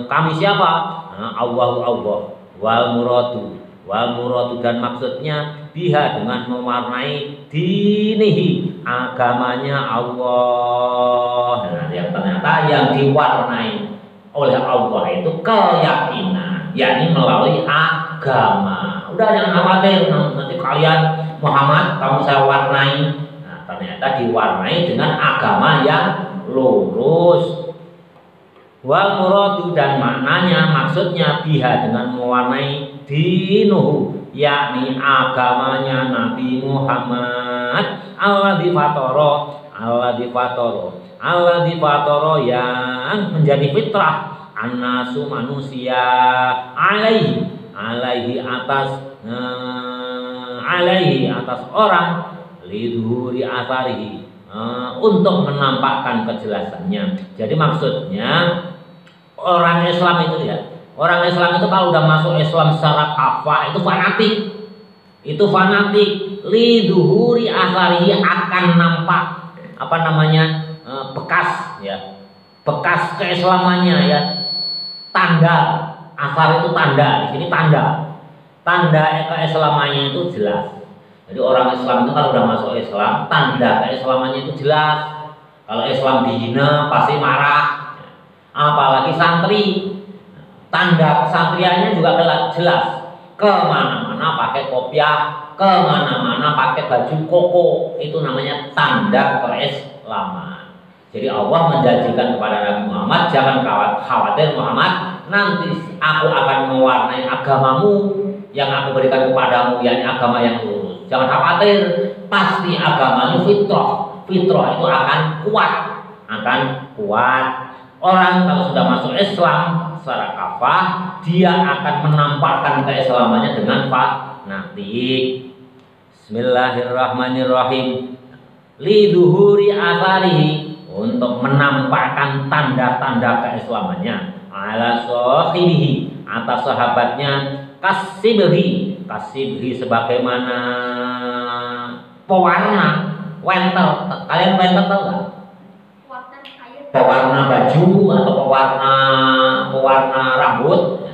Kami siapa? Allah. Wal muradu dan maksudnya biha dengan mewarnai dinihi, agamanya Allah. Nah, yang ternyata yang diwarnai oleh Allah itu keyakinan, yakni melalui agama. Udah jangan khawatir, nanti kalian Muhammad kamu saya warnai. Nah, ternyata diwarnai dengan agama yang lurus. Wal muradu dan maknanya maksudnya biha dengan mewarnai dinuhu, yakni agamanya Nabi Muhammad. Alladzi fatoro yang menjadi fitrah annasu manusia alaihi atas orang lidhuri asarihi, untuk menampakkan kejelasannya. Jadi maksudnya orang Islam itu kalau udah masuk Islam secara kafah itu fanatik. Lidhuri asarihi akan nampak bekas keislamannya, ya, tanda. Asar itu tanda, di sini tanda keislamannya itu jelas. Jadi orang Islam itu kalau udah masuk Islam, tanda keislamannya itu jelas. Kalau Islam dihina pasti marah. Apalagi santri, tanda kesantriannya juga jelas. Kemana-mana pakai kopiah, kemana-mana pakai baju koko, itu namanya tanda keislaman. Jadi Allah menjanjikan kepada Nabi Muhammad, jangan khawatir Muhammad, nanti aku akan mewarnai agamamu yang aku berikan kepadamu, yakni agama yang lurus. Jangan khawatir, pasti agamanya fitrah. Fitrah itu akan kuat, akan kuat. Orang kalau sudah masuk Islam secara kafah, dia akan menampakkan keislamannya dengan fanatik. Bismillahirrahmanirrahim. Liduhuri atharihi, untuk menampakkan tanda-tanda keislamannya, ala sahibihi, atas sahabatnya, kasibhi sebagaimana pewarna wenter. Kalian wenter tahu nggak? Pewarna baju atau pewarna rambut.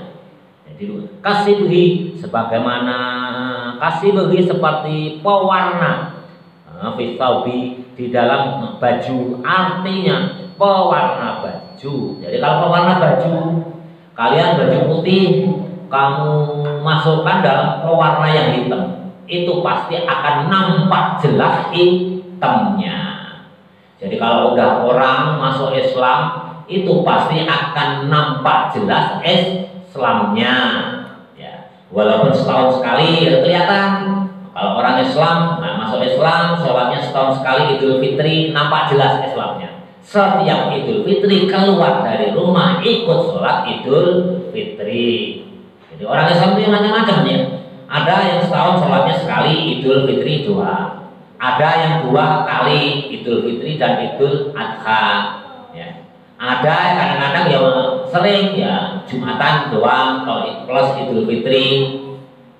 Jadi kasibhi sebagaimana kasibhi seperti pewarna fisaubi di dalam baju, artinya pewarna baju. Jadi kalau pewarna baju, kalian baju putih kamu masukkan dalam pewarna yang hitam, itu pasti akan nampak jelas hitamnya. Jadi kalau udah orang masuk Islam, itu pasti akan nampak jelas Islamnya. Ya, walaupun setahun sekali ya kelihatan. Kalau orang Islam, masuk Islam, sholatnya setahun sekali Idul Fitri, nampak jelas Islamnya. Setiap Idul Fitri keluar dari rumah ikut sholat Idul Fitri. Jadi orang Islam itu macam-macam ya. Ada yang setahun sholatnya sekali Idul Fitri 2. Ada yang 2 kali Idul Fitri dan Idul Adha. Ya. Ada kadang-kadang yang sering ya Jumatan doang, plus Idul Fitri,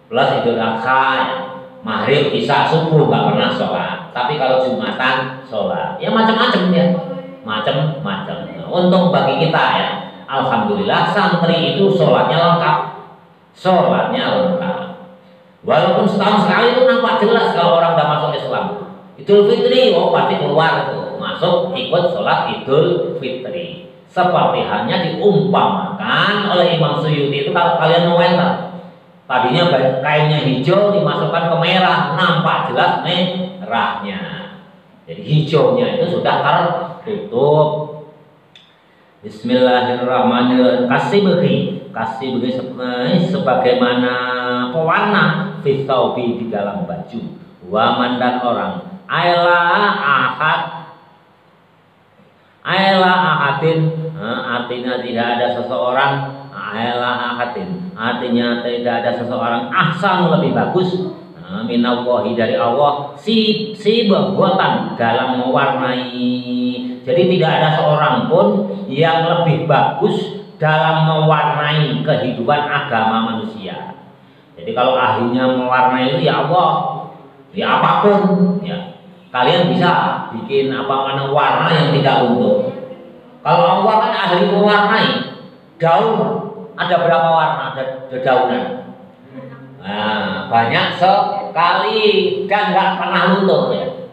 plus Idul Adha. Ya. Maghrib, isya, subuh nggak pernah sholat, tapi kalau Jumatan sholat, ya macam-macam ya, macam-macam. Untung bagi kita ya, alhamdulillah santri itu sholatnya lengkap, Walaupun setahun sekali itu nampak jelas kalau orang udah masuk Islam. Idul Fitri, oh pasti keluar tuh, masuk ikut sholat Idul Fitri. Seperti hanya diumpamakan oleh Imam Suyuti itu kalau kalian mau enter. Tadinya kainnya hijau dimasukkan ke merah, nampak jelas merahnya. Jadi hijaunya itu sudah tertutup. Bismillahirrahmanirrahim. Kasibhi sebagaimana pewarna fisaubi di dalam baju. Waman dan orang. Aila ahadin, artinya tidak ada seseorang. Artinya tidak ada seseorang ahsan lebih bagus minallahi dari Allah si berbuatan dalam mewarnai. Jadi tidak ada seorang pun yang lebih bagus dalam mewarnai kehidupan agama manusia. Jadi kalau ahlinya mewarnai itu ya Allah, ya apapun ya. Kalian bisa bikin apa warna yang tidak luntur. Kalau Allah kan ahli mewarnai daun. Ada berapa warna dedaunan? Nah, banyak sekali dan nggak pernah luntur ya.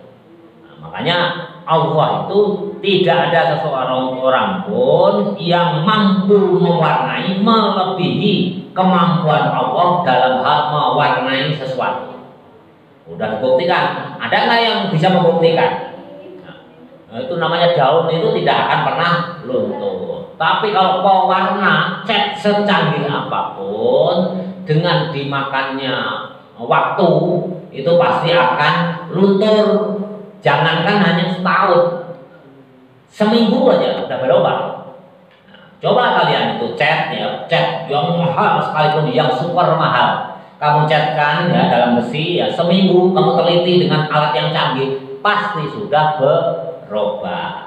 Nah, makanya Allah itu tidak ada seseorang orang pun yang mampu mewarnai melebihi kemampuan Allah dalam hal mewarnai sesuatu. Udah dibuktikan. Ada nggak yang bisa membuktikan? Nah, itu namanya daun itu tidak akan pernah luntur. Tapi kalau pewarna cat secanggih apapun dengan dimakannya waktu itu pasti akan luntur. Jangankan hanya setahun, seminggu aja udah berubah. Nah, coba kalian itu cat ya, cat yang mahal sekalipun yang super mahal. Kamu catkan ya dalam besi ya seminggu kamu teliti dengan alat yang canggih pasti sudah berubah.